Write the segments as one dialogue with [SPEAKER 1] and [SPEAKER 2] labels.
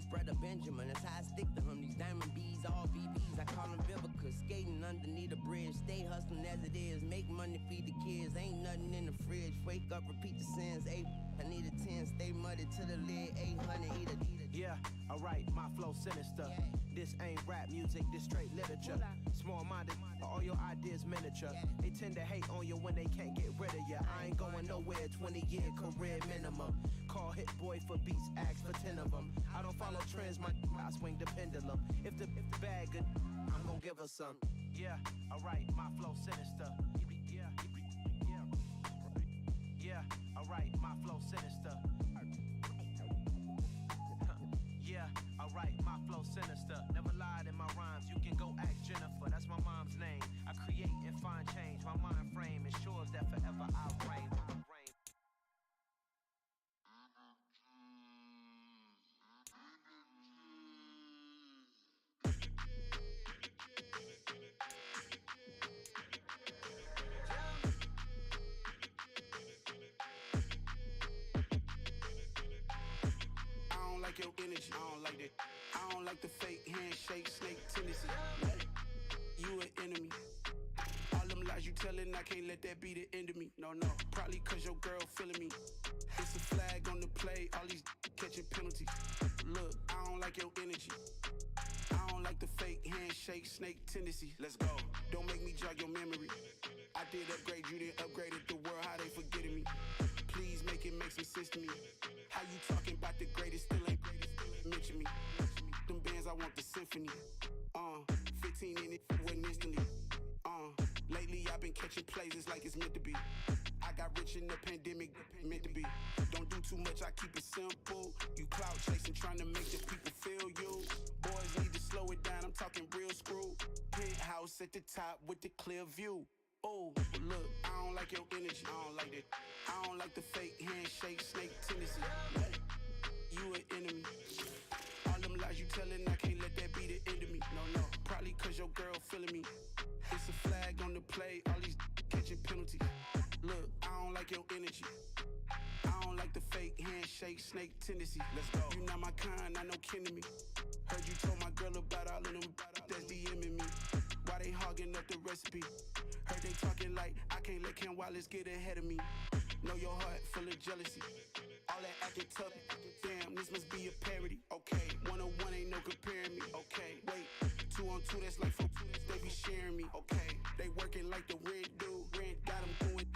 [SPEAKER 1] his brother Benjamin. That's how I stick to him. These diamond B's, all BBs. I call them Vivica. Skating underneath the bridge. Stay hustling as it is. Make money, feed the kids. Ain't nothing in the fridge. Wake up, repeat the sins. I need a 10. Stay muddy to the lid. 800, eat a.
[SPEAKER 2] Yeah, alright, my flow sinister.
[SPEAKER 1] Yeah.
[SPEAKER 2] This ain't rap music, this straight literature. Small-minded, all your ideas miniature. They tend to hate on you when they can't get rid of you. I ain't going nowhere, 20-year career minimum. Call Hit Boy for beats, ask for 10 of them. I don't follow trends, I swing the pendulum. If the bag good, I'm gon' give her some. Yeah, alright, my flow sinister. Yeah, alright, my flow sinister. Yeah, alright, my flow sinister. Never lied in my rhymes, you can go ask Jennifer. That's my mom's name. I create and find change. My mind frame ensures that forever I'll reign.
[SPEAKER 3] Your energy, I don't like that. I don't like the fake handshake, snake tendency. You an enemy. All them lies you telling, I can't let that be the end of me. No, probably cause your girl feeling me. It's a flag on the play, all these catching penalties. Look, I don't like your energy. I don't like the fake handshake, snake tendency. Let's go. Don't make me jog your memory. I did upgrade, you didn't upgrade it. The world, how they forgetting me. Please make it make some sense to me. How you talking about the greatest, still ain't mention me. Them bands, I want the symphony. 15 in it, went instantly. Lately I've been catching plays, it's like it's meant to be. I got rich in the pandemic, meant to be. Don't do too much, I keep it simple. You clout chasing, trying to make the people feel you. Boys need to slow it down, I'm talking real screw. Penthouse at the top with the clear view. Oh, look, I don't like your energy, I don't like that. I don't like the fake handshake, snake tendency. You an enemy. All them lies you telling, I can't let that be the end of me. No, probably cause your girl feeling me. It's a flag on the play, all these catching penalties. Look, I don't like your energy. I don't like the fake handshake, snake tendency. Let's go. You not my kind, I know kin to me. Heard you told my girl about all of them that's DMing me. Why they hogging up the recipe? Heard they talking like I can't let Ken Wallace get ahead of me. Know your heart full of jealousy. All that acting tough, damn, this must be a parody. Okay, 1-on-1 ain't no comparing me. Okay, wait, 2-on-2, that's like 4-2, they be sharing me. Okay, they working like the rent do. Rent got them going,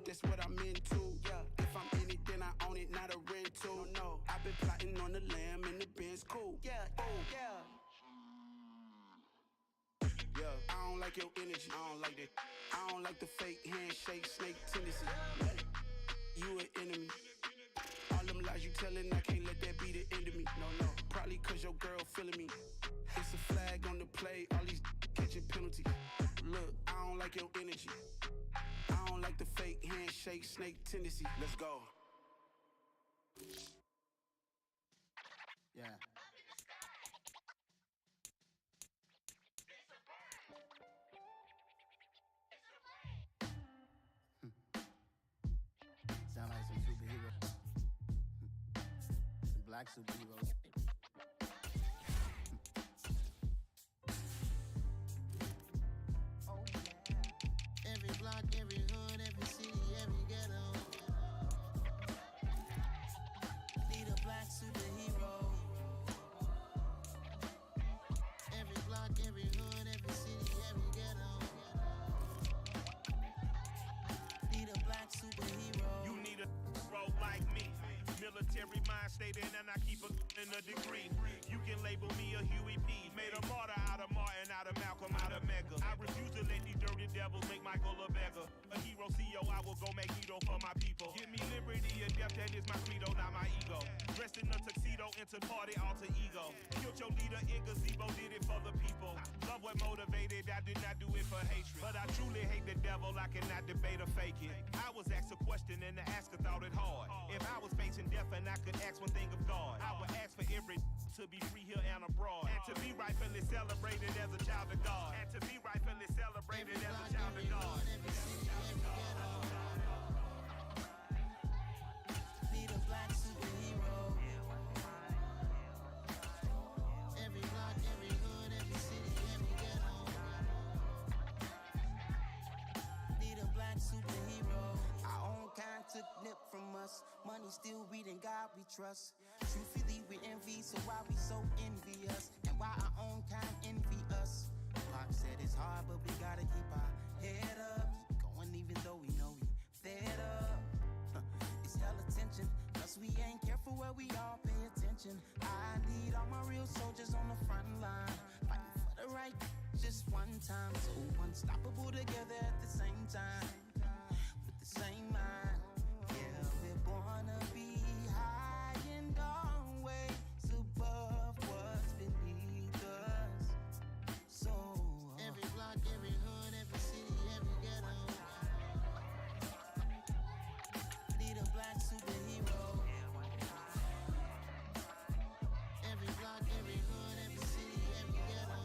[SPEAKER 3] that's what I'm into. Yeah, if I'm in it, then I own it, not a rental. No, I've been plotting on the lamb and the Benz cool. Yeah, oh, yeah. Yeah, I don't like your energy, I don't like that. I don't like the fake handshake, snake tendency. You an enemy. All them lies you telling, I can't let that be the end of me. No, probably cause your girl feeling me. It's a flag on the play, all these catching penalties. Look, I don't like your energy. I don't like the fake handshake, snake tendency. Let's go.
[SPEAKER 4] Yeah. Sound like some superheroes. Some black superheroes. Oh yeah. Every block, every hood, every city, every ghetto. Need a black superhero. Every block, every hood, every city, every ghetto. Need a black superhero.
[SPEAKER 5] You need a bro like me. Military mind state and I keep in a degree. You can label me a Huey P. Made a martyr out of Martin, out of Malcolm, out of Mega. I refuse to let these dirty devils make Michael a beggar. A hero CEO, I will go Magneto for my people. Give me liberty or death, that is my credo, not my ego. Dressed in a tuxedo, enter party, alter ego. Killed your leader in gazebo, did it for the people. Love what motivated, I did not do it for hatred. But I truly hate the devil, I cannot debate or fake it. I was asked a question and the asker thought it hard. If I was facing death and I could ask one thing of God, I would ask for every to be free here and abroad, and to be rightfully celebrated as a child of God, and to be rightfully celebrated as a child of God. Need a black superhero.
[SPEAKER 4] trust. Truthfully, we envy, so why we so envious? And why our own kind envy us? Pac said it's hard, but we gotta keep our head up. Keep going even though we know we fed up. It's hell attention, cause we ain't careful where we all pay attention. I need all my real soldiers on the front line, fighting for the right just one time. So unstoppable together at the same time, with the same mind. Yeah, we're born to be high and always above what's beneath us. So every block, every hood, every city, every ghetto need a black superhero. Every block, every hood, every city, every ghetto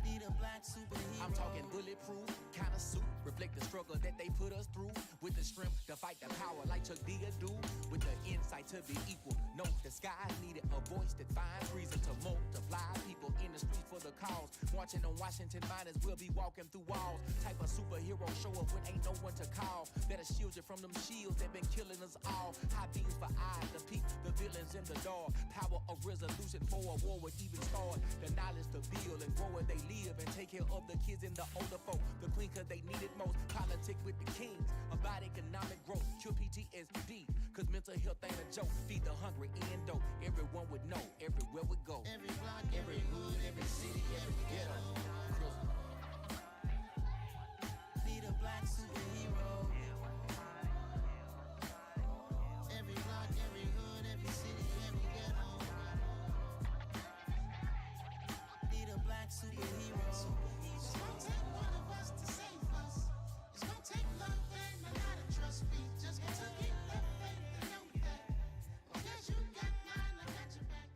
[SPEAKER 4] need a black superhero.
[SPEAKER 1] I'm talking bulletproof kind of suit, reflect the struggle that they put us through, with the strength to fight the power like Chuck D do, with the insight to be equal. No, the sky needed a voice that finds reason to multiply people in the streets for the cause. Marching on Washington miners will be walking through walls. Type of superhero show up when ain't no one to call. That'll shield you from them shields that been killing us all. High beams for eyes to peek the villains in the dark. Power of resolution for a war would even start. The knowledge to build and grow where they live and take care of the kids and the older folk. The clean cause they need it most. Politic with the kings about economic growth. Cure PTSD cause mental health ain't a joke. Feed the hungry and dope. Everyone would know everywhere we go.
[SPEAKER 4] Every block, every hood, every city, every ghetto need a black superhero. Every block, every hood, every city, every ghetto need a black superhero. It's gonna take one of us to save us. It's gonna take love and a lot of trust. We just got to keep the faith and know that. Well, yes, you got mine, I got your back.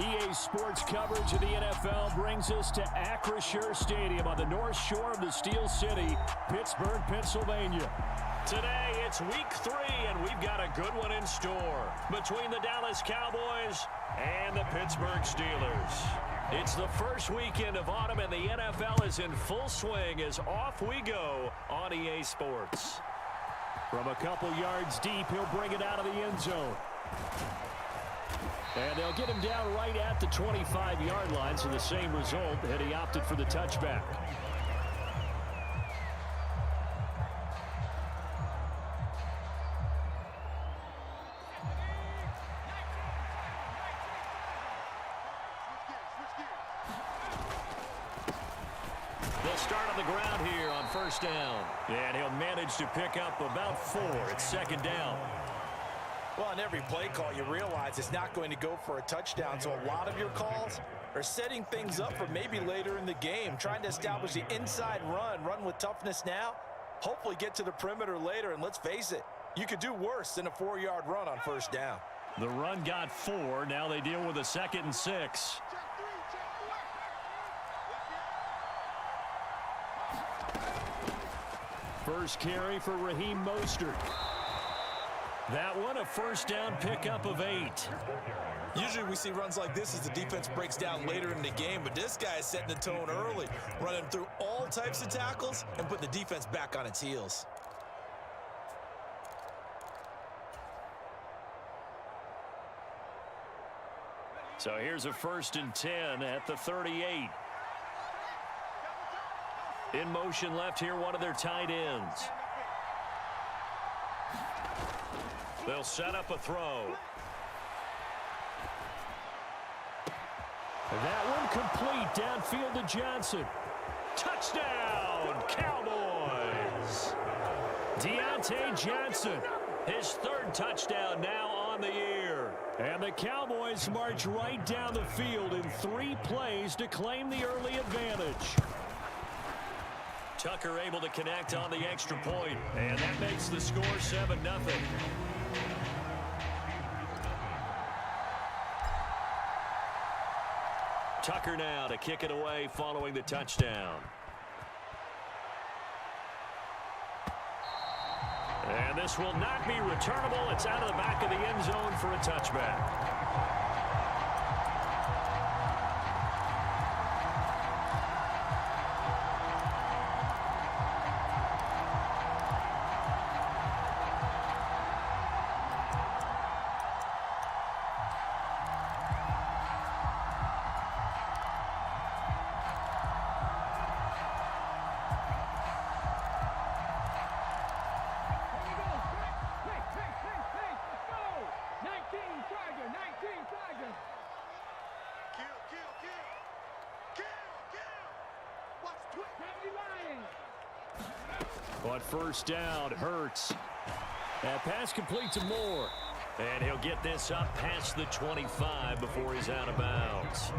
[SPEAKER 6] EA Sports coverage of the NFL brings us to Acrisure Stadium on the north shore of the Steel City, Pittsburgh, Pennsylvania. Today, it's week 3, and we've got a good one in store between the Dallas Cowboys and the Pittsburgh Steelers. It's the first weekend of autumn, and the NFL is in full swing as off we go on EA Sports. From a couple yards deep, he'll bring it out of the end zone. And they'll get him down right at the 25-yard line, so the same result, and he opted for the touchback. They'll start on the ground here on first down. And he'll manage to pick up about 4 at second down.
[SPEAKER 7] Well, on every play call, you realize it's not going to go for a touchdown, so a lot of your calls are setting things up for maybe later in the game, trying to establish the inside run with toughness now, hopefully get to the perimeter later, and let's face it, you could do worse than a 4-yard run on first down.
[SPEAKER 6] The run got 4. Now they deal with a 2nd and 6. First carry for Raheem Mostert. That one, a first down pickup of 8.
[SPEAKER 7] Usually we see runs like this as the defense breaks down later in the game, but this guy is setting the tone early, running through all types of tackles and putting the defense back on its heels.
[SPEAKER 6] So here's a 1st and 10 at the 38. In motion left here, one of their tight ends. They'll set up a throw. That one complete downfield to Johnson. Touchdown, Cowboys! Deontay Johnson, his 3rd touchdown now on the year. And the Cowboys march right down the field in 3 plays to claim the early advantage. Tucker able to connect on the extra point, and that makes the score 7-0. Tucker now to kick it away following the touchdown. And this will not be returnable. It's out of the back of the end zone for a touchback. On first down, Hurts. That pass complete to Moore. And he'll get this up past the 25 before he's out of bounds.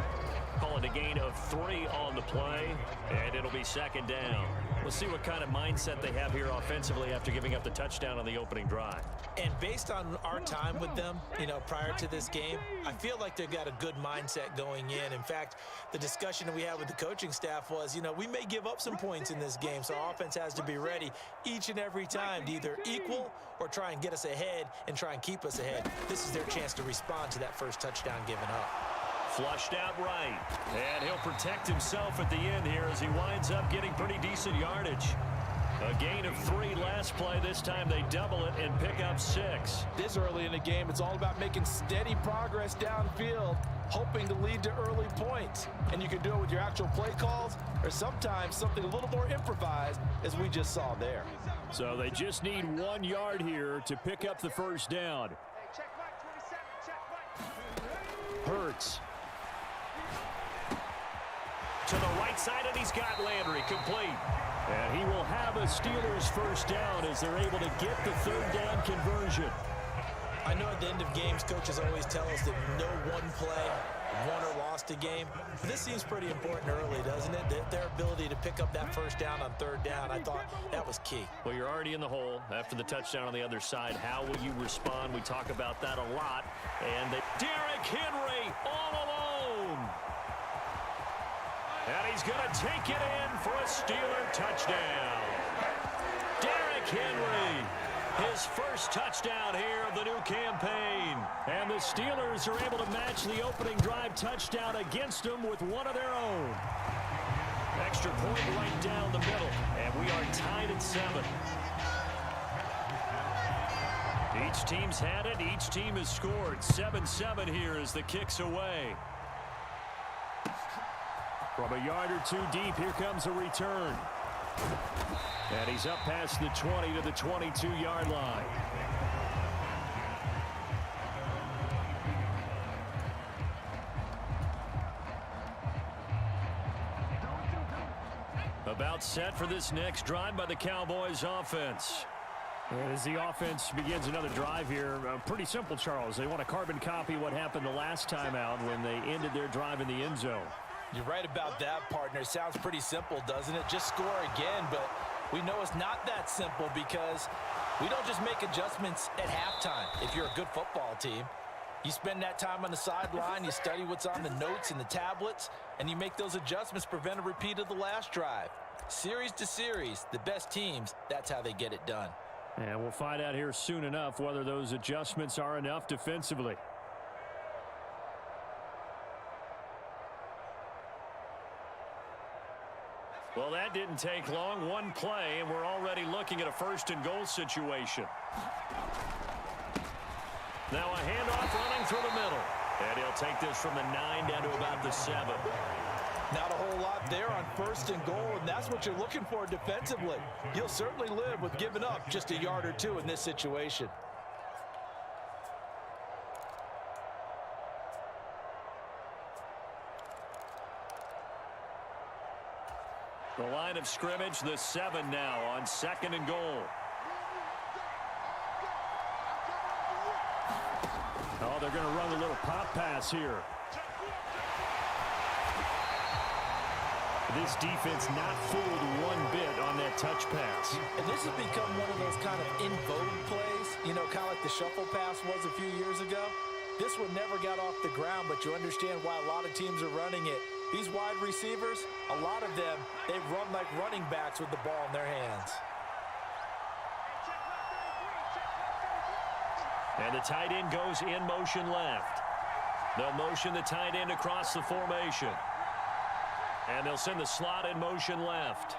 [SPEAKER 6] Call it a gain of 3 on the play, and it'll be second down. We'll see what kind of mindset they have here offensively after giving up the touchdown on the opening drive.
[SPEAKER 7] And based on our time with them, prior to this game, I feel like they've got a good mindset going in. In fact, the discussion that we had with the coaching staff was, we may give up some points in this game, so our offense has to be ready each and every time to either equal or try and get us ahead and try and keep us ahead. This is their chance to respond to that first touchdown given up.
[SPEAKER 6] Flushed out right, and he'll protect himself at the end here as he winds up getting pretty decent yardage. A gain of 3 last play. This time they double it and pick up 6.
[SPEAKER 7] This early in the game, it's all about making steady progress downfield, hoping to lead to early points. And you can do it with your actual play calls or sometimes something a little more improvised, as we just saw there.
[SPEAKER 6] So they just need 1 yard here to pick up the first down. Hurts. To the right side, and he's got Landry complete. And he will have a Steelers first down as they're able to get the third down conversion.
[SPEAKER 7] I know at the end of games, coaches always tell us that no one play won or lost a game. But this seems pretty important early, doesn't it? Their ability to pick up that first down on third down, I thought that was key.
[SPEAKER 6] Well, you're already in the hole after the touchdown on the other side. How will you respond? We talk about that a lot. And Derrick Henry all alone. And he's going to take it in for a Steeler touchdown. Derrick Henry, his first touchdown here of the new campaign. And the Steelers are able to match the opening drive touchdown against them with one of their own. Extra point right down the middle. And we are tied at 7. Each team's had it. Each team has scored. 7-7 here as the kick's away. From a yard or 2 deep, here comes a return. And he's up past the 20 to the 22-yard line. About set for this next drive by the Cowboys offense. And as the offense begins another drive here, pretty simple, Charles. They want to carbon copy what happened the last time out when they ended their drive in the end zone.
[SPEAKER 7] You're right about that, partner. It sounds pretty simple, doesn't it? Just score again, but we know it's not that simple because we don't just make adjustments at halftime. If you're a good football team, you spend that time on the sideline, you study what's on the notes and the tablets, and you make those adjustments, prevent a repeat of the last drive. Series to series, the best teams, that's how they get it done.
[SPEAKER 6] And we'll find out here soon enough whether those adjustments are enough defensively. Well, that didn't take long. 1 play, and we're already looking at a first-and-goal situation. Now a handoff running through the middle. And he'll take this from the 9 down to about the 7.
[SPEAKER 7] Not a whole lot there on first and goal, and that's what you're looking for defensively. You'll certainly live with giving up just a yard or 2 in this situation.
[SPEAKER 6] The line of scrimmage, the 7 now on 2nd and goal. Oh, they're going to run a little pop pass here. This defense not fooled 1 bit on that touch pass.
[SPEAKER 7] And this has become one of those kind of in vogue plays, kind of like the shuffle pass was a few years ago. This one never got off the ground, but you understand why a lot of teams are running it. These wide receivers, a lot of them, they run like running backs with the ball in their hands.
[SPEAKER 6] And the tight end goes in motion left. They'll motion the tight end across the formation. And they'll send the slot in motion left.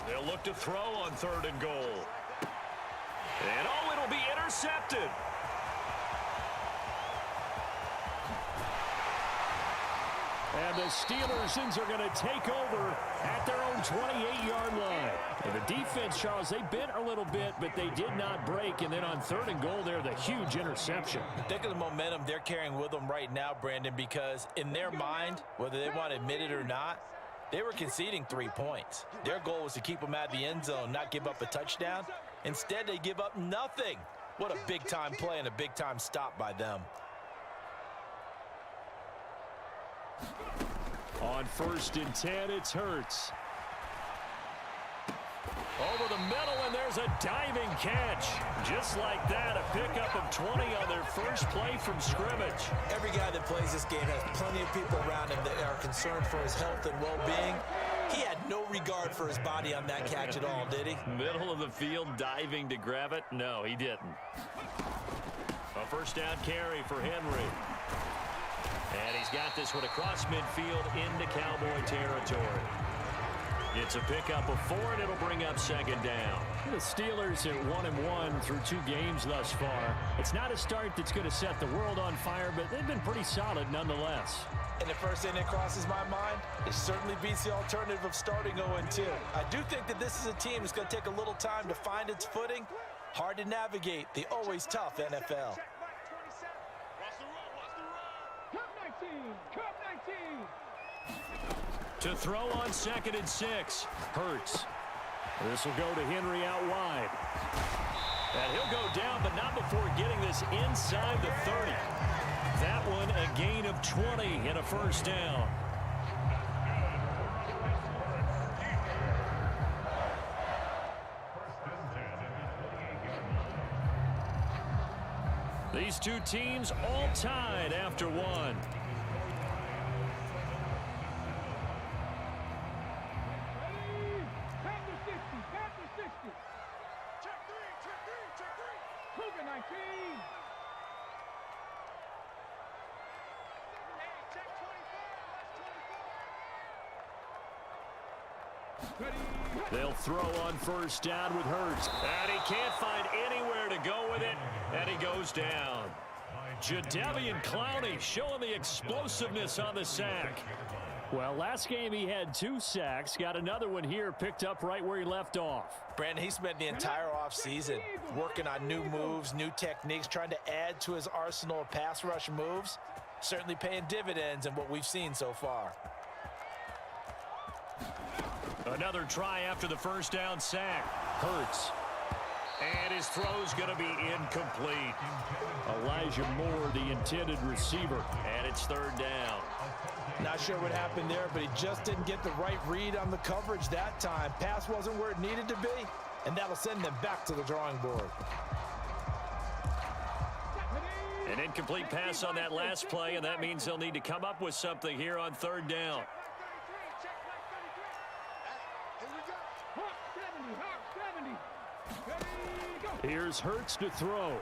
[SPEAKER 6] They'll look to throw on 3rd and goal. And oh, it'll be intercepted. And the Steelers are going to take over at their own 28-yard line. And the defense, Charles, they bit a little bit, but they did not break. And then on 3rd and goal there, the huge interception.
[SPEAKER 7] Think of the momentum they're carrying with them right now, Brandon, because in their mind, whether they want to admit it or not, they were conceding 3 points. Their goal was to keep them out of the end zone, not give up a touchdown. Instead, they give up nothing. What a big-time play and a big-time stop by them.
[SPEAKER 6] On 1st and 10, it's Hurts. Over the middle, and there's a diving catch. Just like that, a pickup of 20 on their first play from scrimmage.
[SPEAKER 7] Every guy that plays this game has plenty of people around him that are concerned for his health and well-being. He had no regard for his body on that catch at all, did he?
[SPEAKER 6] Middle of the field, diving to grab it? No, he didn't. A first down carry for Henry. And he's got this one across midfield into Cowboy territory. It's a pickup of 4, and it'll bring up 2nd down. The Steelers at 1-1 through 2 games thus far. It's not a start that's going to set the world on fire, but they've been pretty solid nonetheless.
[SPEAKER 7] And the first thing that crosses my mind, it certainly beats the alternative of starting 0-2. I do think that this is a team that's going to take a little time to find its footing. Hard to navigate the always tough NFL.
[SPEAKER 6] To throw on 2nd and 6. Hurts. This will go to Henry out wide. And he'll go down, but not before getting this inside the 30. That one a gain of 20 and a first down. These two teams all tied after one. They'll throw on first down with Hurts. And he can't find anywhere to go with it. And he goes down. Jadeveon Clowney showing the explosiveness on the sack. Well, last game he had 2 sacks. Got another one here, picked up right where he left off.
[SPEAKER 7] Brandon, he spent the entire offseason working on new moves, new techniques, trying to add to his arsenal of pass rush moves. Certainly paying dividends in what we've seen so far.
[SPEAKER 6] Another try after the first down sack. Hurts. And his throw's going to be incomplete. Elijah Moore, the intended receiver. And it's 3rd down.
[SPEAKER 7] Not sure what happened there, but he just didn't get the right read on the coverage that time. Pass wasn't where it needed to be, and that'll send them back to the drawing board.
[SPEAKER 6] An incomplete pass on that last play, and that means they'll need to come up with something here on 3rd down. Here's Hurts to throw.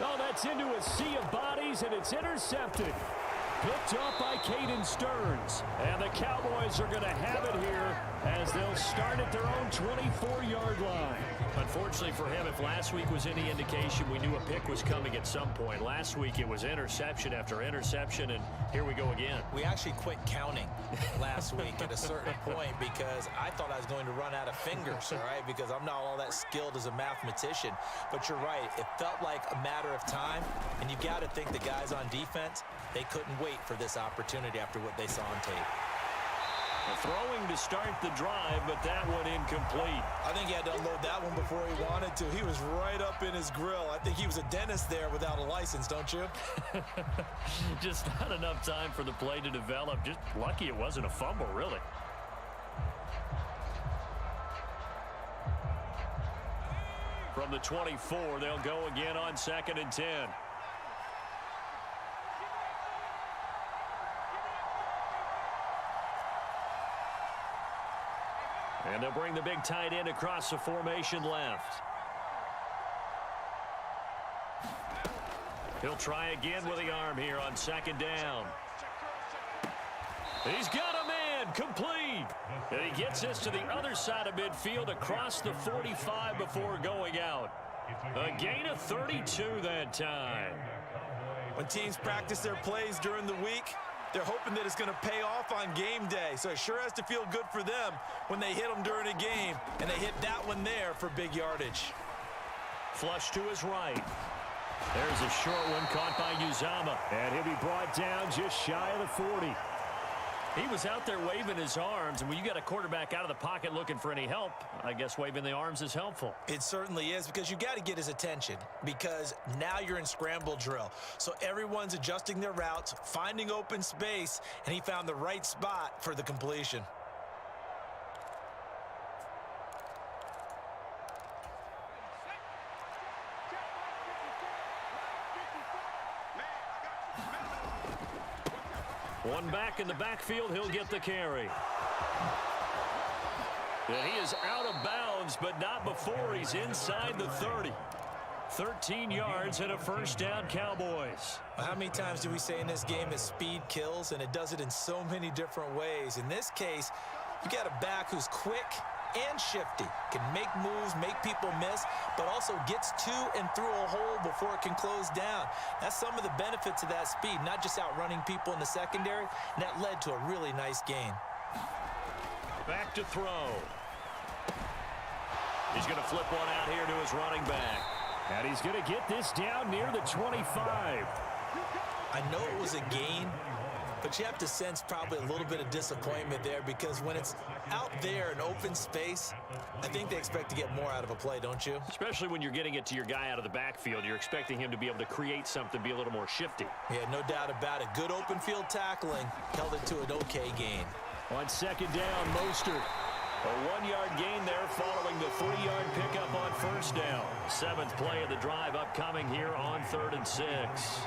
[SPEAKER 6] Oh, that's into a sea of bodies, and it's intercepted. Picked up by Caden Stearns. And the Cowboys are going to have it here as they'll start at their own 24-yard line. Unfortunately for him, if last week was any indication, we knew a pick was coming at some point. Last week it was interception after interception, and here we go again.
[SPEAKER 7] We actually quit counting last week at a certain point because I thought I was going to run out of fingers, all right, because I'm not all that skilled as a mathematician. But you're right. It felt like a matter of time, and you've got to think the guys on defense, they couldn't wait for this opportunity after what they saw on tape.
[SPEAKER 6] Throwing to start the drive, but that one incomplete.
[SPEAKER 7] I think he had to unload that one before he wanted to. He was right up in his grill. I think he was a dentist there without a license, don't you?
[SPEAKER 6] Just not enough time for the play to develop. Just lucky it wasn't a fumble, really. From the 24, they'll go again on 2nd and 10. They'll bring the big tight end across the formation left. He'll try again with the arm here on second down. He's got a man, complete. And he gets this to the other side of midfield across the 45 before going out. A gain of 32 that time.
[SPEAKER 7] When teams practice their plays during the week, they're hoping that it's going to pay off on game day. So it sure has to feel good for them when they hit them during a game, and they hit that one there for big yardage.
[SPEAKER 6] Flush to his right. There's a short one caught by Uzama, and he'll be brought down just shy of the 40. He was out there waving his arms, and when you got a quarterback out of the pocket looking for any help, I guess waving the arms is helpful.
[SPEAKER 7] It certainly is, because you got to get his attention, because now you're in scramble drill. So everyone's adjusting their routes, finding open space, and he found the right spot for the completion.
[SPEAKER 6] One back in the backfield, he'll get the carry. And he is out of bounds, but not before he's inside the 30. 13 yards and a first down, Cowboys.
[SPEAKER 7] Well, how many times do we say in this game that speed kills, and it does it in so many different ways? In this case, you got a back who's quick and shifty, can make moves, make people miss, but also gets to and through a hole before it can close down. That's some of the benefits of that speed, not just outrunning people in the secondary, and that led to a really nice gain.
[SPEAKER 6] Back to throw. He's going to flip one out here to his running back. And he's going to get this down near the 25.
[SPEAKER 7] I know it was a gain, but you have to sense probably a little bit of disappointment there, because when it's out there in open space, I think they expect to get more out of a play, don't you?
[SPEAKER 6] Especially when you're getting it to your guy out of the backfield. You're expecting him to be able to create something, be a little more shifty.
[SPEAKER 7] Yeah, no doubt about it. Good open field tackling held it to an okay gain.
[SPEAKER 6] On second down, Mostert. A 1-yard gain there following the 3-yard pickup on first down. 7th play of the drive upcoming here on 3rd and 6.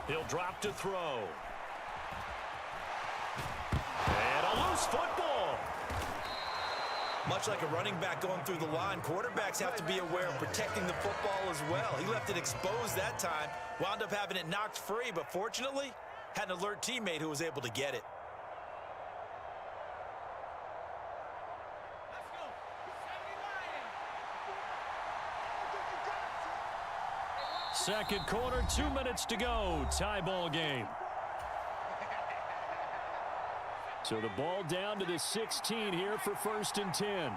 [SPEAKER 6] He'll drop to throw. And a loose football.
[SPEAKER 7] Much like a running back going through the line, quarterbacks have to be aware of protecting the football as well. He left it exposed that time, wound up having it knocked free, but fortunately, had an alert teammate who was able to get it.
[SPEAKER 6] Second quarter, 2 minutes to go. Tie ball game. So the ball down to the 16 here for 1st and 10.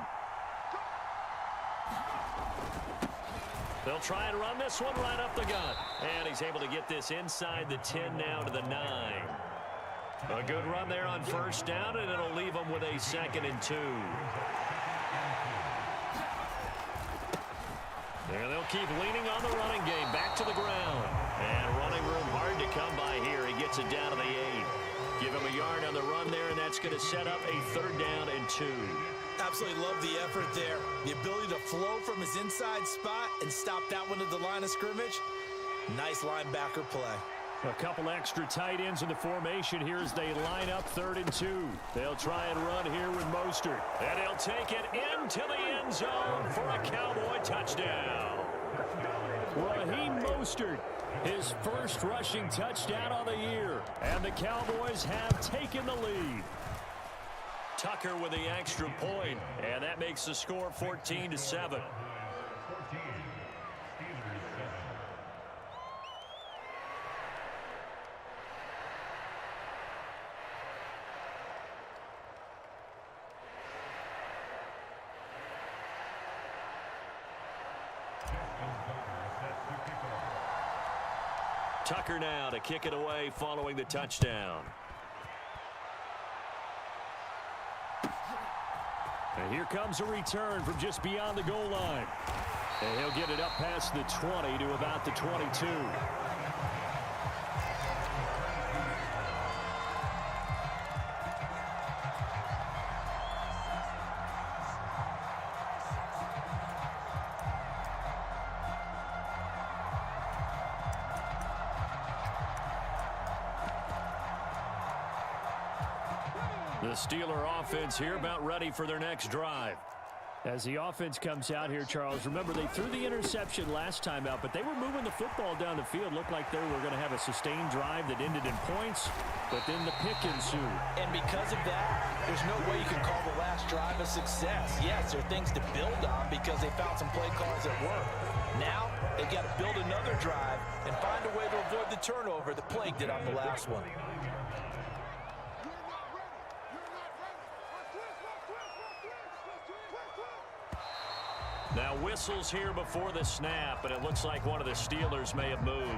[SPEAKER 6] They'll try and run this one right up the gut. And he's able to get this inside the 10 now to the 9. A good run there on first down, and it'll leave them with a 2nd and 2. And they'll keep leaning on the running game. Back to the ground. And running room hard to come by here. He gets it down to the 8. Give him a yard on the run there, and that's going to set up a 3rd down and 2.
[SPEAKER 7] Absolutely love the effort there. The ability to flow from his inside spot and stop that one at the line of scrimmage. Nice linebacker play.
[SPEAKER 6] A couple extra tight ends in the formation here as they line up 3rd and 2. They'll try and run here with Mostert. And he'll take it into the end zone for a Cowboy touchdown. Raheem Mostert, his first rushing touchdown on the year. And the Cowboys have taken the lead. Tucker with the extra point, and that makes the score 14-7. Tucker now to kick it away following the touchdown. And here comes a return from just beyond the goal line. And he'll get it up past the 20 to about the 22. The Steeler offense here about ready for their next drive.
[SPEAKER 8] As the offense comes out here, Charles, remember they threw the interception last time out, but they were moving the football down the field. Looked like they were going to have a sustained drive that ended in points, but then the pick ensued.
[SPEAKER 7] And because of that, there's no way you can call the last drive a success. Yes, there are things to build on because they found some play calls that work. Now, they've got to build another drive and find a way to avoid the turnover that plagued it on the last one.
[SPEAKER 6] Now whistles here before the snap, and it looks like one of the Steelers may have moved.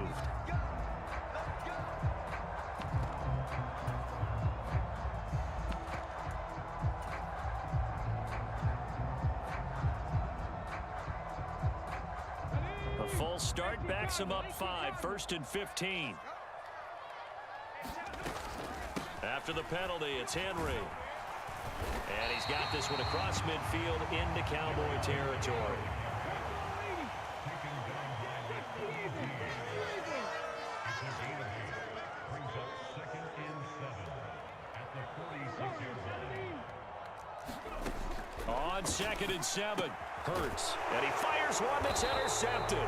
[SPEAKER 6] A full start backs him up 5, 1st and 15. After the penalty, it's Henry. And he's got this one across midfield into Cowboy territory. On 2nd and 7, Hurts, and he fires one that's intercepted.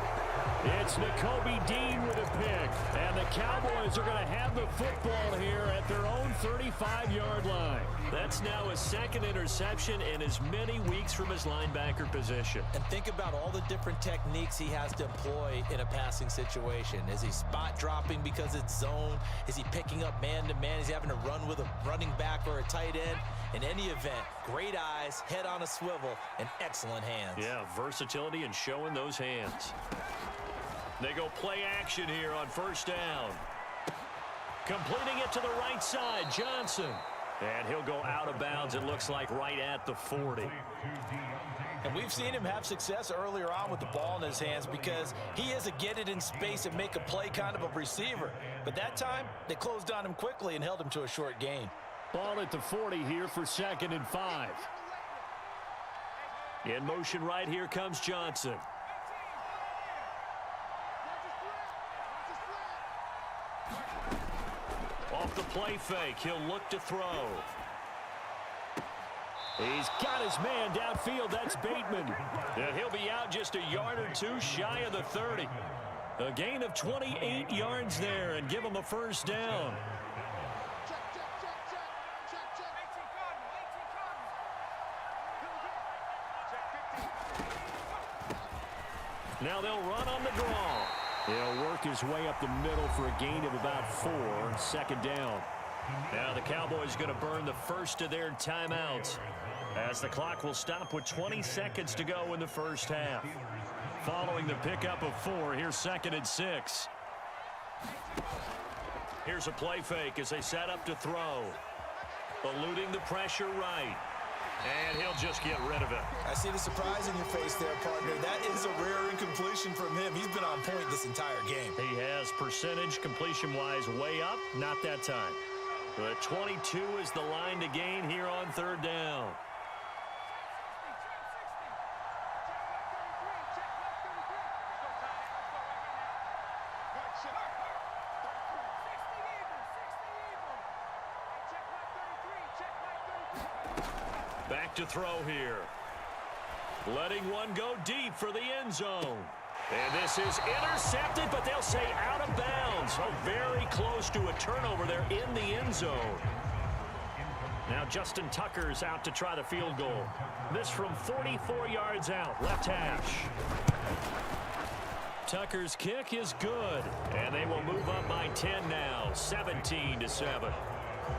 [SPEAKER 6] It's Nakobe Dean with a pick, and the Cowboys are going to have the football here at their own 35-yard line. That's now his 2nd interception in as many weeks from his linebacker position.
[SPEAKER 7] And think about all the different techniques he has to employ in a passing situation. Is he spot dropping because it's zone? Is he picking up man-to-man? Is he having to run with a running back or a tight end? In any event, great eyes, head on a swivel, and excellent hands.
[SPEAKER 6] Yeah, versatility and showing those hands. They go play action here on 1st down. Completing it to the right side, Johnson. And he'll go out of bounds, it looks like, right at the 40.
[SPEAKER 7] And we've seen him have success earlier on with the ball in his hands because he is a get it in space and make a play kind of a receiver. But that time, they closed on him quickly and held him to a short gain.
[SPEAKER 6] Ball at the 40 here for 2nd and 5. In motion right here comes Johnson. Off the play fake, he'll look to throw. He's got his man downfield, that's Bateman. And he'll be out just a yard or two shy of the 30. A gain of 28 yards there and give him a 1st down. Now they'll run on the draw. He'll work his way up the middle for a gain of about 4, 2nd down. Now the Cowboys going to burn the first of their timeouts as the clock will stop with 20 seconds to go in the 1st half. Following the pickup of 4, here's 2nd and 6. Here's a play fake as they set up to throw. Eluding the pressure right. And he'll just get rid of it.
[SPEAKER 7] I see the surprise in your face there, partner. That is a rare incompletion from him. He's been on point this entire game.
[SPEAKER 6] He has percentage completion-wise way up. Not that time. But 22 is the line to gain here on 3rd down. Back to throw here. Letting one go deep for the end zone. And this is intercepted, but they'll say out of bounds. Oh, very close to a turnover there in the end zone. Now Justin Tucker's out to try the field goal. This from 44 yards out, left hash. Tucker's kick is good, and they will move up by 10 now, 17-7.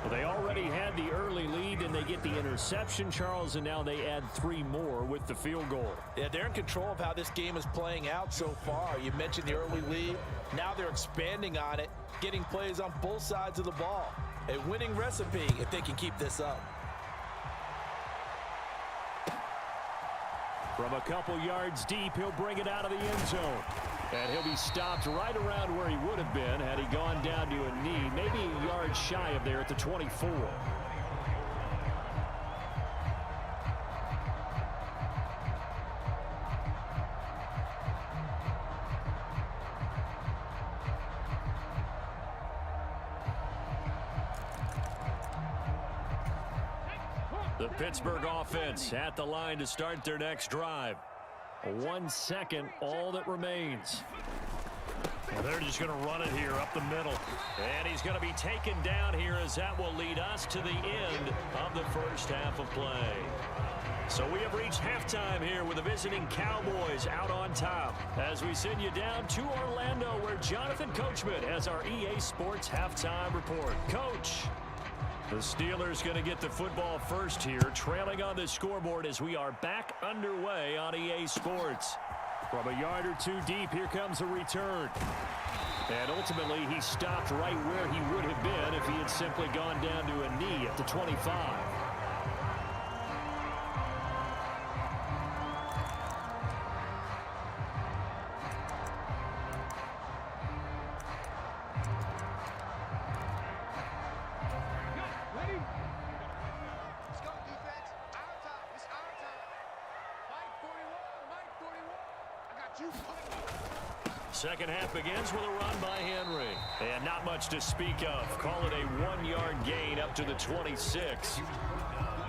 [SPEAKER 6] Well, they already had the early lead, and they get the interception, Charles, and now they add 3 more with the field goal.
[SPEAKER 7] Yeah, they're in control of how this game is playing out so far. You mentioned the early lead. Now they're expanding on it, getting plays on both sides of the ball. A winning recipe if they can keep this up.
[SPEAKER 6] From a couple yards deep, he'll bring it out of the end zone. And he'll be stopped right around where he would have been had he gone down to a knee, maybe a yard shy of there at the 24. The Pittsburgh offense at the line to start their next drive. 1 second, all that remains. Well, they're just going to run it here up the middle. And he's going to be taken down here as that will lead us to the end of the first half of play. So we have reached halftime here with the visiting Cowboys out on top. As we send you down to Orlando where Jonathan Coachman has our EA Sports halftime report. Coach, the Steelers going to get the football first here, trailing on the scoreboard as we are back underway on EA Sports. From a yard or two deep, here comes a return. And ultimately, he stopped right where he would have been if he had simply gone down to a knee at the 25. Second half begins with a run by Henry. And not much to speak of. Call it a 1-yard gain up to the 26.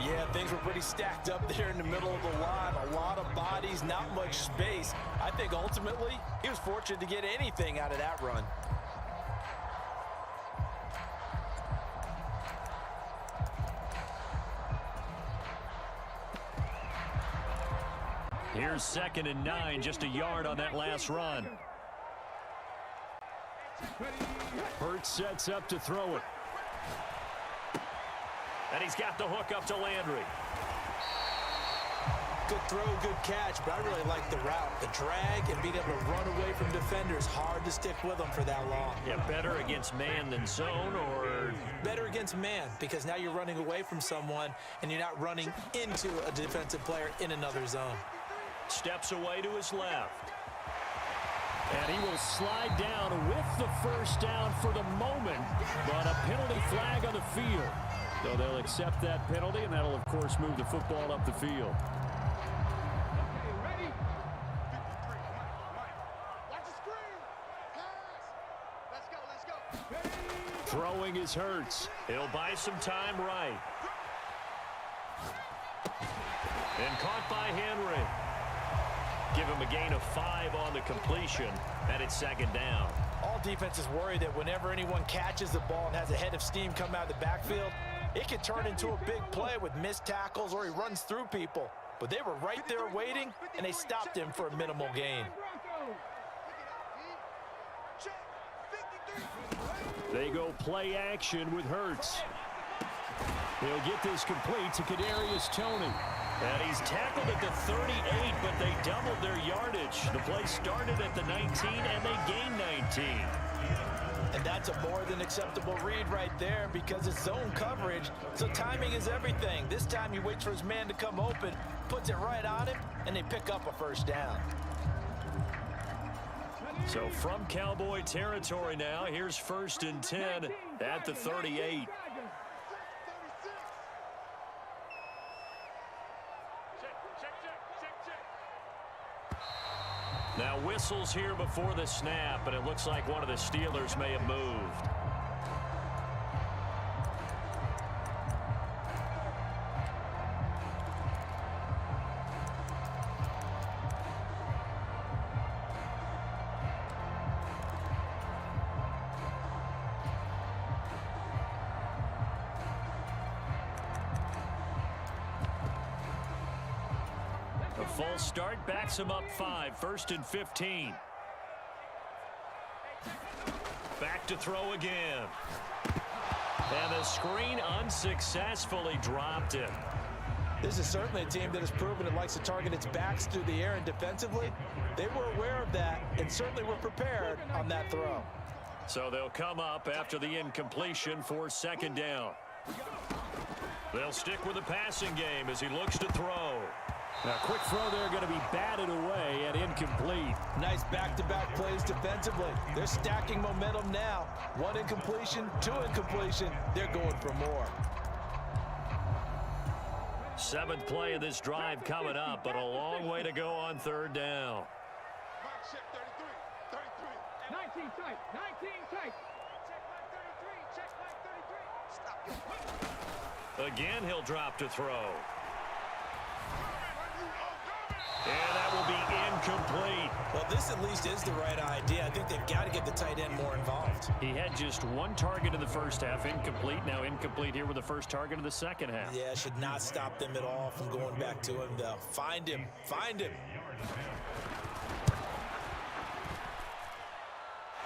[SPEAKER 7] Yeah, things were pretty stacked up there in the middle of the line. A lot of bodies, not much space. I think ultimately he was fortunate to get anything out of that run.
[SPEAKER 6] Here's 2nd and 9, just a yard on that last run. Hurts sets up to throw it. And he's got the hook up to Landry.
[SPEAKER 7] Good throw, good catch, but I really like the route. The drag and being able to run away from defenders. Hard to stick with them for that long.
[SPEAKER 6] Yeah, better against man than zone, or?
[SPEAKER 7] Better against man, because now you're running away from someone and you're not running into a defensive player in another zone.
[SPEAKER 6] Steps away to his left. And he will slide down with the first down for the moment, but a penalty flag on the field. So they'll accept that penalty, and that'll, of course, move the football up the field. Throwing is Hurts. He'll buy some time right. And caught by Henry. Give him a gain of 5 on the completion, and it's 2nd down.
[SPEAKER 7] All defenses worry that whenever anyone catches the ball and has a head of steam come out of the backfield, it can turn into a big play with missed tackles or he runs through people. But they were right there waiting, and they stopped him for a minimal gain.
[SPEAKER 6] They go play action with Hurts. He'll get this complete to Kadarius Toney. And he's tackled at the 38, but they doubled their yardage. The play started at the 19, and they gained 19.
[SPEAKER 7] And that's a more than acceptable read right there because it's zone coverage, so timing is everything. This time he waits for his man to come open, puts it right on him, and they pick up a first down.
[SPEAKER 6] So from Cowboy territory now, here's 1st and 10 at the 38. Now whistles here before the snap, and it looks like one of the Steelers may have moved. A false start backs him up 5, 1st and 15. Back to throw again. And the screen unsuccessfully dropped him.
[SPEAKER 7] This is certainly a team that has proven it likes to target its backs through the air and defensively. They were aware of that and certainly were prepared on that throw.
[SPEAKER 6] So they'll come up after the incompletion for 2nd down. They'll stick with the passing game as he looks to throw. Now, quick throw there going to be batted away and incomplete.
[SPEAKER 7] Nice back-to-back plays defensively. They're stacking momentum now. 1 incompletion, 2 incompletion. They're going for more.
[SPEAKER 6] 7th play of this drive coming up, but a long way to go on 3rd down.
[SPEAKER 9] 19 tight, 19 tight. Check my 33, check my 33.
[SPEAKER 6] Again, he'll drop to throw. And that will be incomplete.
[SPEAKER 7] Well, this at least is the right idea. I think they've got to get the tight end more involved.
[SPEAKER 6] He had just one target in the first half, incomplete. Now incomplete here with the first target of the second half.
[SPEAKER 7] Yeah, should not stop them at all from going back to him, though. Find him. Find him.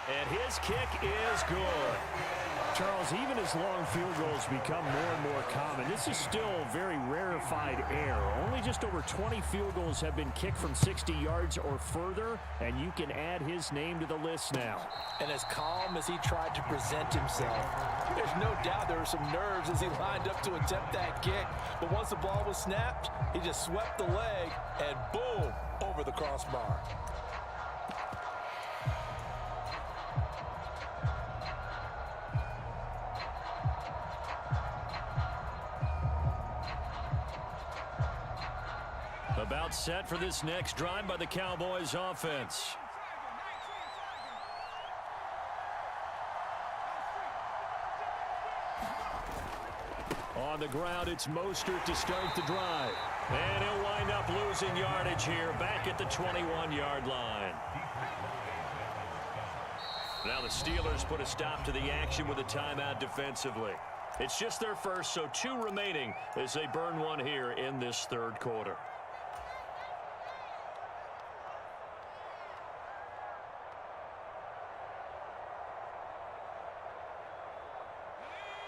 [SPEAKER 6] And his kick is good.
[SPEAKER 8] Charles, even as long field goals become more and more common, this is still very rarefied air. Only just over 20 field goals have been kicked from 60 yards or further, and you can add his name to the list now.
[SPEAKER 7] And as calm as he tried to present himself, there's no doubt there were some nerves as he lined up to attempt that kick. But once the ball was snapped, he just swept the leg, and boom, over the crossbar.
[SPEAKER 6] About set for this next drive by the Cowboys offense. On the ground, it's Mostert to start the drive. And he'll wind up losing yardage here back at the 21-yard line. Now the Steelers put a stop to the action with a timeout defensively. It's just their first, so 2 remaining as they burn one here in this third quarter.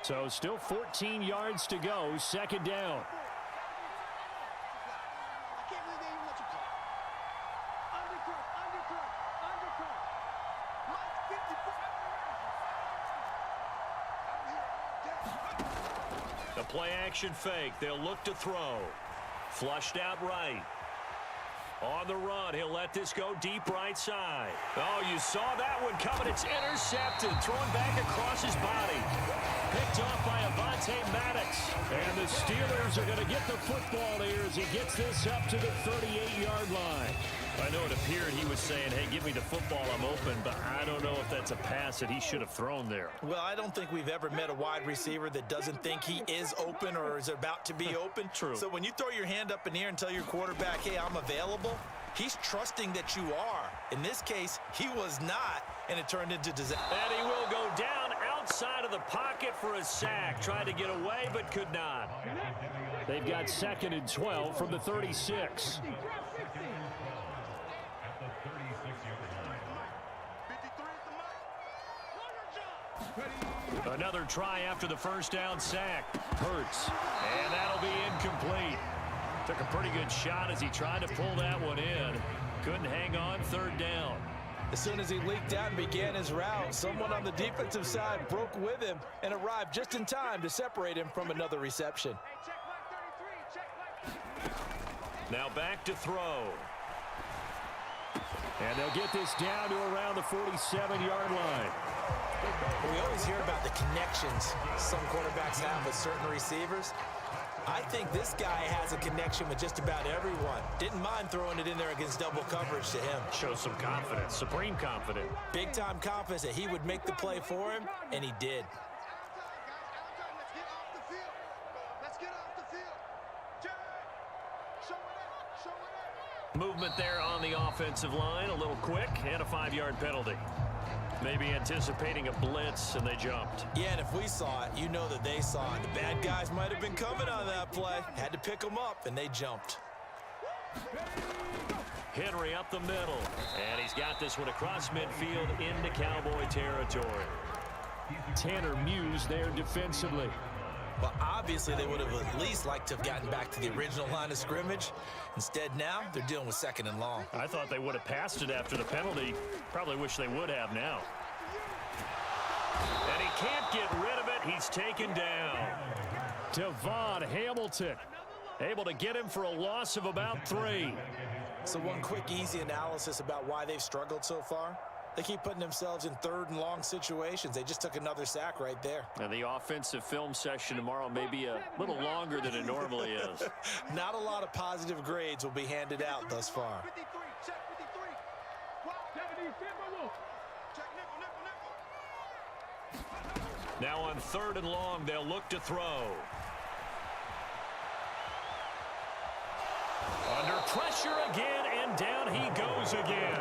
[SPEAKER 6] So still 14 yards to go, second down. The play action fake. They'll look to throw. Flushed out right. On the run, he'll let this go deep right side. Oh, you saw that one coming. It's intercepted. Thrown back across his body. Picked off by Avonte Maddox. And the Steelers are going to get the football here as he gets this up to the 38-yard line. I know it appeared he was saying, hey, give me the football, I'm open, but I don't know if that's a pass that he should have thrown there.
[SPEAKER 7] Well, I don't think we've ever met a wide receiver that doesn't think he is open or is about to be open.
[SPEAKER 6] True.
[SPEAKER 7] So when you throw your hand up in the air and tell your quarterback, hey, I'm available, he's trusting that you are. In this case, he was not, and it turned into disaster.
[SPEAKER 6] And he will go down outside of the pocket for a sack. Tried to get away, but could not.
[SPEAKER 8] They've got 2nd and 12 from the 36.
[SPEAKER 6] Another try after the first down sack. Hurts. And that'll be incomplete. Took a pretty good shot as he tried to pull that one in. Couldn't hang on, third down.
[SPEAKER 7] As soon as he leaked out and began his route, someone on the defensive side broke with him and arrived just in time to separate him from another reception.
[SPEAKER 6] Now back to throw.
[SPEAKER 8] And they'll get this down to around the 47-yard line.
[SPEAKER 7] We always hear about the connections some quarterbacks have with certain receivers. I think this guy has a connection with just about everyone. Didn't mind throwing it in there against double coverage to him.
[SPEAKER 6] Shows some confidence, supreme confidence.
[SPEAKER 7] Big-time confidence that he would make the play for him, and he did.
[SPEAKER 6] Movement there on the offensive line, a little quick, and a 5-yard penalty. Maybe anticipating a blitz, and they jumped.
[SPEAKER 7] Yeah, and if we saw it, you know that they saw it. The bad guys might have been coming on that play. Had to pick them up, and they jumped.
[SPEAKER 6] Henry up the middle, and he's got this one across midfield into Cowboy territory.
[SPEAKER 8] Tanner Muse there defensively.
[SPEAKER 7] Well, obviously, they would have at least liked to have gotten back to the original line of scrimmage. Instead, now, they're dealing with 2nd and long.
[SPEAKER 6] I thought they would have passed it after the penalty. Probably wish they would have now. And he can't get rid of it. He's taken down.
[SPEAKER 8] Devon Hamilton able to get him for a loss of about 3.
[SPEAKER 7] So one quick, easy analysis about why they've struggled so far. They keep putting themselves in 3rd and long situations. They just took another sack right there.
[SPEAKER 6] And the offensive film session tomorrow may be a little longer than it normally is.
[SPEAKER 7] Not a lot of positive grades will be handed out thus far.
[SPEAKER 6] Now on 3rd and long, they'll look to throw. Under pressure again, and down he goes again.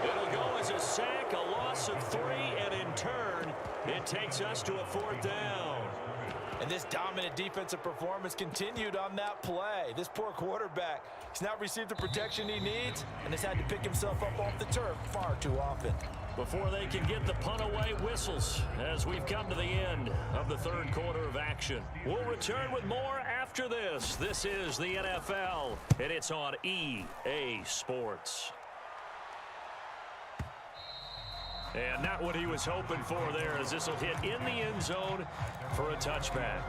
[SPEAKER 6] It'll go as a sack, a loss of 3, and in turn, it takes us to a 4th down.
[SPEAKER 7] And this dominant defensive performance continued on that play. This poor quarterback, he's not received the protection he needs and has had to pick himself up off the turf far too often.
[SPEAKER 6] Before they can get the punt away, whistles as we've come to the end of the 3rd quarter of action. We'll return with more after this. This is the NFL, and it's on EA Sports. And not what he was hoping for there, as this will hit in the end zone for a touchback.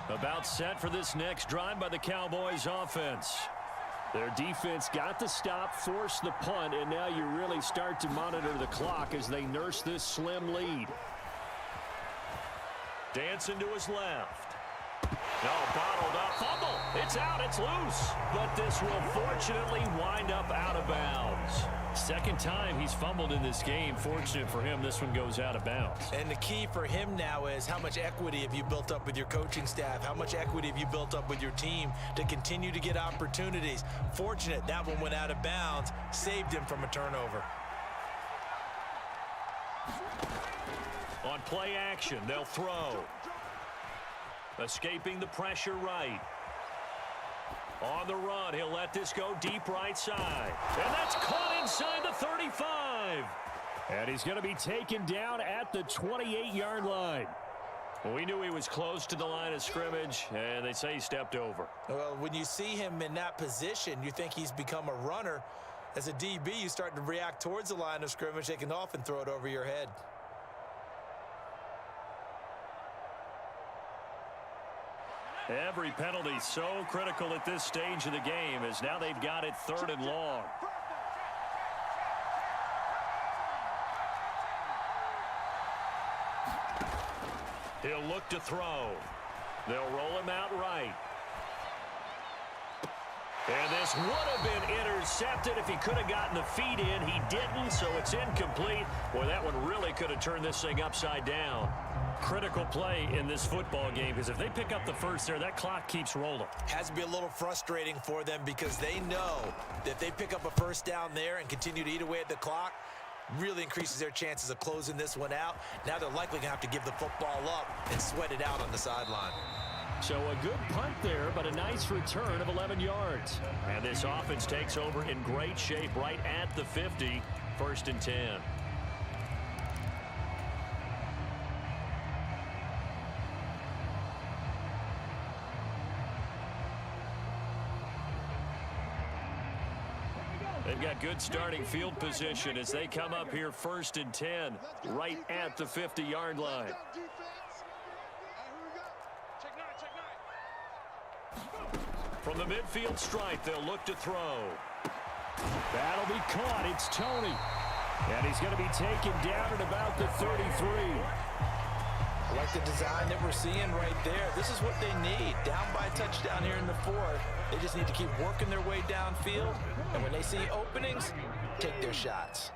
[SPEAKER 6] About set for this next drive by the Cowboys offense. Their defense got the stop, forced the punt, and now you really start to monitor the clock as they nurse this slim lead. Dancing to his left. No, bottled up. Fumble. It's out. It's loose. But this will fortunately wind up out of bounds. Second time he's fumbled in this game. Fortunate for him, this one goes out of bounds.
[SPEAKER 7] And the key for him now is how much equity have you built up with your coaching staff? How much equity have you built up with your team to continue to get opportunities? Fortunate that one went out of bounds, saved him from a turnover.
[SPEAKER 6] On play action, they'll throw. Escaping the pressure right. On the run, he'll let this go deep right side. And that's caught inside the 35. And he's going to be taken down at the 28-yard line. Well, we knew he was close to the line of scrimmage, and they say he stepped over.
[SPEAKER 7] Well, when you see him in that position, you think he's become a runner. As a DB, you start to react towards the line of scrimmage. They can often throw it over your head.
[SPEAKER 6] Every penalty so critical at this stage of the game, as now they've got it 3rd and long. He'll look to throw. They'll roll him out right. And this would have been intercepted if he could have gotten the feet in. He didn't, so it's incomplete. Boy, that one really could have turned this thing upside down. Critical play in this football game, because if they pick up the first there, that clock keeps rolling.
[SPEAKER 7] Has to be a little frustrating for them because they know that if they pick up a first down there and continue to eat away at the clock, really increases their chances of closing this one out. Now they're likely going to have to give the football up and sweat it out on the sideline.
[SPEAKER 6] So a good punt there, but a nice return of 11 yards. And this offense takes over in great shape right at the 50, 1st and 10. They've got good starting field position as they come up here 1st and 10, right at the 50-yard line. From the midfield stripe, they'll look to throw. That'll be caught. It's Tony. And he's going to be taken down at about the 33.
[SPEAKER 7] I like the design that we're seeing right there. This is what they need. Down by a touchdown here in the 4th. They just need to keep working their way downfield. And when they see openings, take their shots.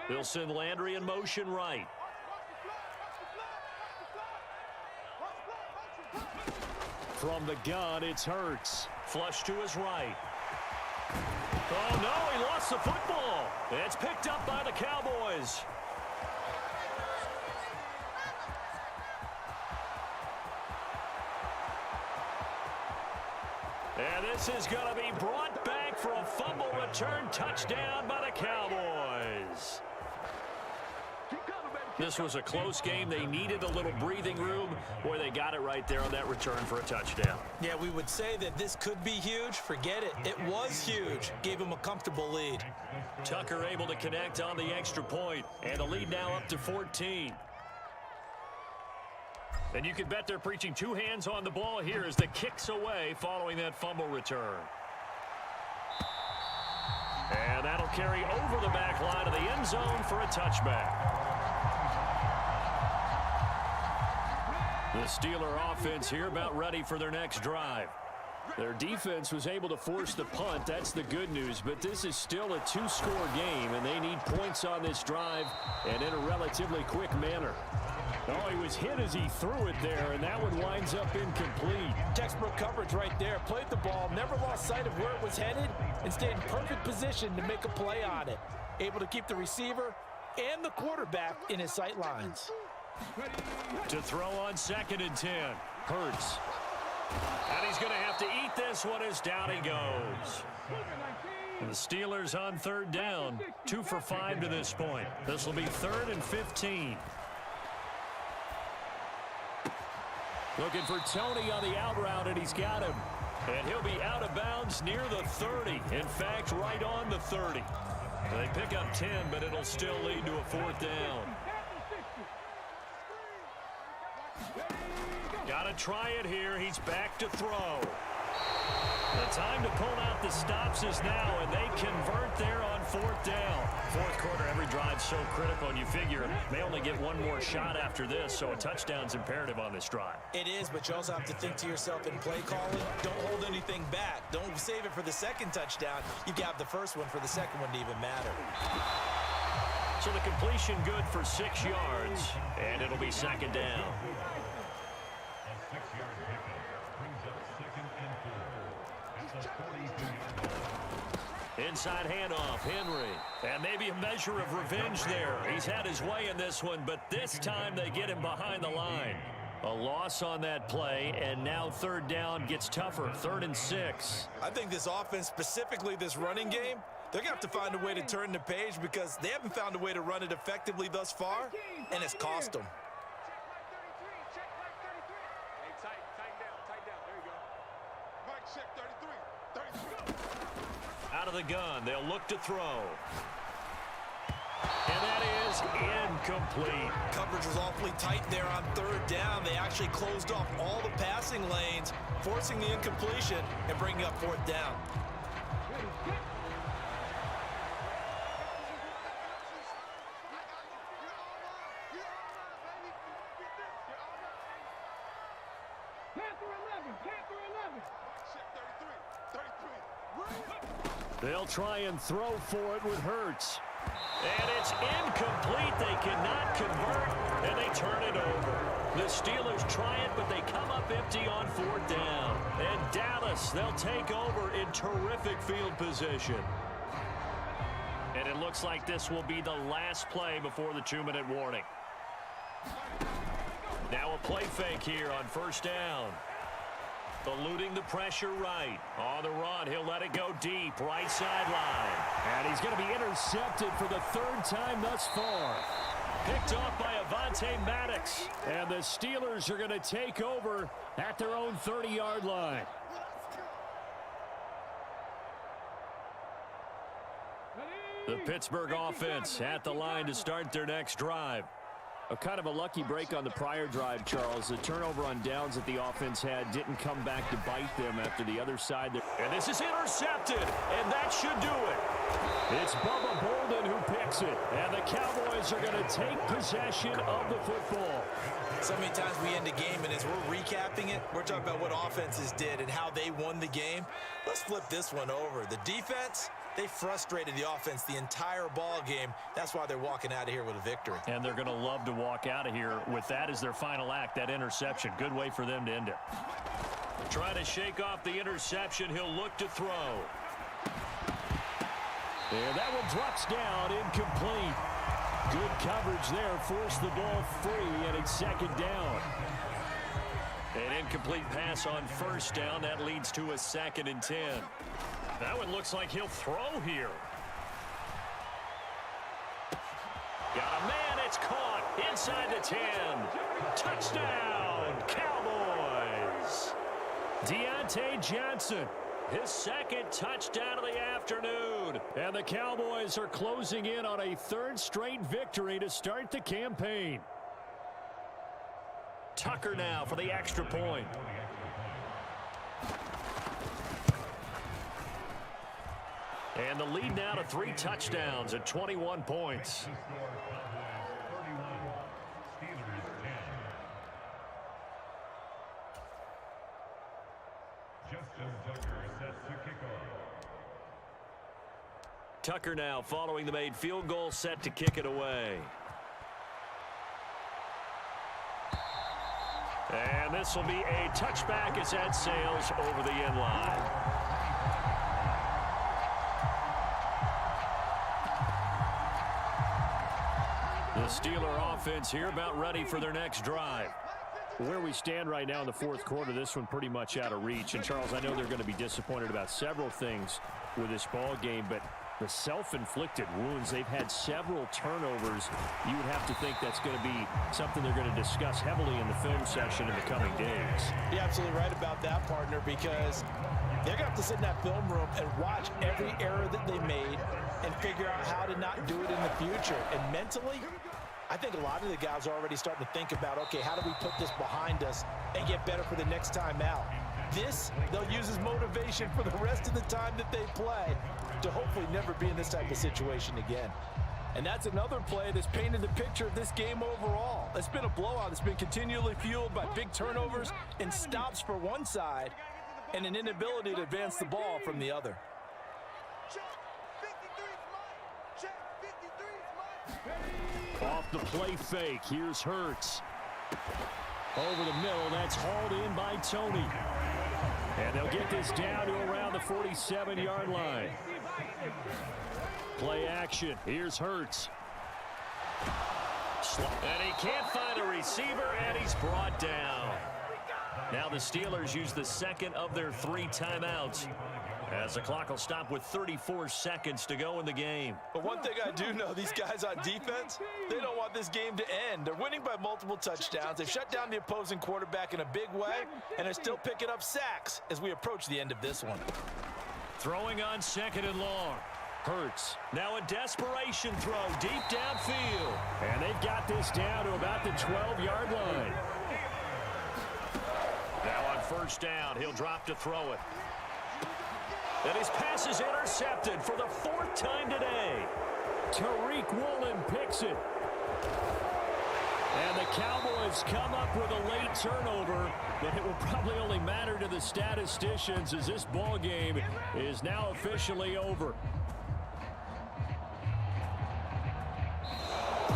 [SPEAKER 6] They'll send Landry in motion right. From the gun, it's Hurts. Flush to his right. Oh, no, he lost the football. It's picked up by the Cowboys. And this is going to be brought back for a fumble return touchdown by the Cowboys. This was a close game. They needed a little breathing room. Boy, they got it right there on that return for a touchdown.
[SPEAKER 7] Yeah, we would say that this could be huge. Forget it. It was huge. Gave him a comfortable lead.
[SPEAKER 6] Tucker able to connect on the extra point, and the lead now up to 14. And you can bet they're preaching two hands on the ball here as the kick's away following that fumble return. And that'll carry over the back line of the end zone for a touchback. The Steeler offense here about ready for their next drive. Their defense was able to force the punt. That's the good news. But this is still a two-score game, and they need points on this drive and in a relatively quick manner. Oh, he was hit as he threw it there, and that one winds up incomplete.
[SPEAKER 7] Textbook coverage right there. Played the ball, never lost sight of where it was headed, and stayed in perfect position to make a play on it. Able to keep the receiver and the quarterback in his sight lines.
[SPEAKER 6] To throw on 2nd and 10. Hurts. And he's going to have to eat this one as down he goes. And the Steelers on 3rd down. 2 for 5 to this point. This will be 3rd and 15. Looking for Tony on the out route, and he's got him. And he'll be out of bounds near the 30. In fact, right on the 30. They pick up 10, but it'll still lead to a 4th down. Got to try it here. He's back to throw. The time to pull out the stops is now, and they convert there on 4th down. 4th quarter, every drive so critical, and you figure they only get one more shot after this, so a touchdown's imperative on this drive.
[SPEAKER 7] It is, but you also have to think to yourself in play calling, don't hold anything back. Don't save it for the second touchdown. You can have the first one for the second one to even matter.
[SPEAKER 6] So the completion good for 6 yards, and it'll be 2nd down. Inside handoff, Henry. And maybe a measure of revenge there. He's had his way in this one, but this time they get him behind the line. A loss on that play, and now 3rd down gets tougher. 3rd and 6.
[SPEAKER 7] I think this offense, specifically this running game, they're going to have to find a way to turn the page because they haven't found a way to run it effectively thus far, and it's cost them.
[SPEAKER 6] Out of the gun, they'll look to throw. And that is incomplete.
[SPEAKER 7] Coverage was awfully tight there on 3rd down. They actually closed off all the passing lanes, forcing the incompletion and bringing up 4th down.
[SPEAKER 6] They'll try and throw for it with Hurts. And it's incomplete. They cannot convert, and they turn it over. The Steelers try it, but they come up empty on 4th down. And Dallas, they'll take over in terrific field position. And it looks like this will be the last play before the 2-minute warning. Now a play fake here on 1st down. Eluding the pressure right. On the run, he'll let it go deep, right sideline. And he's going to be intercepted for the 3rd time thus far. Picked off by Avonte Maddox. And the Steelers are going to take over at their own 30-yard line. The Pittsburgh offense at the line to start their next drive. A kind of a lucky break on the prior drive, Charles. The turnover on downs that the offense had didn't come back to bite them after the other side. And this is intercepted, and that should do it. It's Bubba Bolden who picks it, and the Cowboys are going to take possession of the football.
[SPEAKER 7] So many times we end a game, and as we're recapping it, we're talking about what offenses did and how they won the game. Let's flip this one over. The defense, they frustrated the offense the entire ball game. That's why they're walking out of here with a victory.
[SPEAKER 6] And they're going to love to walk out of here with that as their final act, that interception. Good way for them to end it. Trying to shake off the interception. He'll look to throw. And that one drops down, incomplete. Good coverage there, forced the ball free, and it's 2nd down. An incomplete pass on 1st down. That leads to a 2nd and 10. That one looks like he'll throw here. Got a man, it's caught inside the 10. Touchdown, Cowboys. Deontay Johnson, his 2nd touchdown of the afternoon. And the Cowboys are closing in on a 3rd straight victory to start the campaign. Tucker now for the extra point. And the lead now to 3 touchdowns at 21 points. Tucker now following the made field goal, set to kick it away. And this will be a touchback as that sails over the end line. The Steeler offense here about ready for their next drive. Where we stand right now in the fourth quarter, this one pretty much out of reach. And, Charles, I know they're going to be disappointed about several things with this ball game, but the self-inflicted wounds, they've had several turnovers. You would have to think that's going to be something they're going to discuss heavily in the film session in the coming days.
[SPEAKER 7] You're absolutely right about that, partner, because they're going to have to sit in that film room and watch every error that they made and figure out how to not do it in the future. And mentally, I think a lot of the guys are already starting to think about, okay, how do we put this behind us and get better for the next time out? This, they'll use as motivation for the rest of the time that they play to hopefully never be in this type of situation again. And that's another play that's painted the picture of this game overall. It's been a blowout. It's been continually fueled by big turnovers and stops for one side and an inability to advance the ball from the other.
[SPEAKER 6] Off the play fake, here's Hurts. Over the middle, that's hauled in by Tony. And they'll get this down to around the 47-yard line. Play action, here's Hurts. And he can't find a receiver, and he's brought down. Now the Steelers use the second of their 3 timeouts, as the clock will stop with 34 seconds to go in the game.
[SPEAKER 7] But one thing I do know, these guys on defense, they don't want this game to end. They're winning by multiple touchdowns. They've shut down the opposing quarterback in a big way, and they're still picking up sacks as we approach the end of this one.
[SPEAKER 6] Throwing on second and long. Hurts. Now a desperation throw deep downfield. And they've got this down to about the 12-yard line. Now on first down, he'll drop to throw it. And his pass is intercepted for the 4th time today. Tariq Woolen picks it. And the Cowboys come up with a late turnover, but it will probably only matter to the statisticians as this ball game is now officially over.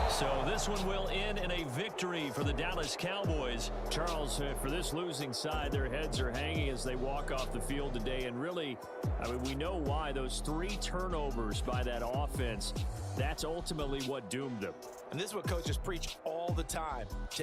[SPEAKER 6] So this one will end in a victory for the Dallas Cowboys. Charles, for this losing side, their heads are hanging as they walk off the field today. And really, I mean, we know why. Those 3 turnovers by that offense, that's ultimately what doomed them.
[SPEAKER 7] And this is what coaches preach all the time, to